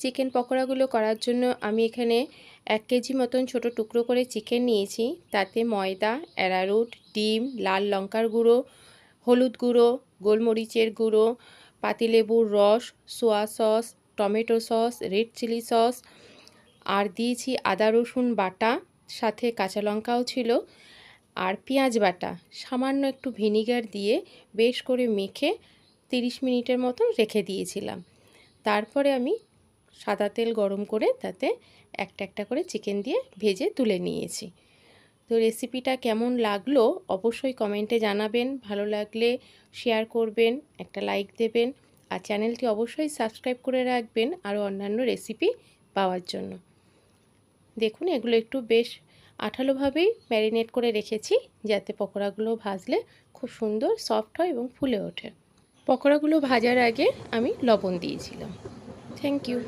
Chicken পকোড়াগুলো করার জন্য আমি এখানে 1 কেজি মতন ছোট টুকরো করে চিকেন নিয়েছি। তাতে ময়দা, অ্যারারুট, ডিম, লাল লঙ্কার গুঁড়ো, হলুদ গুঁড়ো, গোলমরিচের গুঁড়ো, পাতিলেবুর রস, soya sauce, tomato sauce, red chilli sauce আর দিয়েছি আদা রসুন বাটা, সাথে কাঁচা লঙ্কাও ছিল আর পেঁয়াজ বাটা। সামান্য একটু ভিনিগার দিয়ে বেশ করে মেখে 30 মিনিটের মতন রেখে দিয়েছিলাম। তারপরে আমি সাদা তেল গরম করে তাতে একটা একটা করে চিকেন দিয়ে ভেজে তুলে নিয়েছি। তো রেসিপিটা কেমন লাগলো অবশ্যই কমেন্টে জানাবেন। ভালো লাগলে শেয়ার করবেন, একটা লাইক দেবেন আর চ্যানেলটি অবশ্যই সাবস্ক্রাইব করে রাখবেন আরও অন্যান্য রেসিপি পাওয়ার জন্য। দেখুন এগুলো একটু বেশ আঠালোভাবেই ম্যারিনেট করে রেখেছি, যাতে পকোড়াগুলো ভাজলে খুব সুন্দর সফট হয় এবং ফুলে ওঠে। পকোড়াগুলো ভাজার আগে আমি লবণ দিয়েছিলাম। Thank you.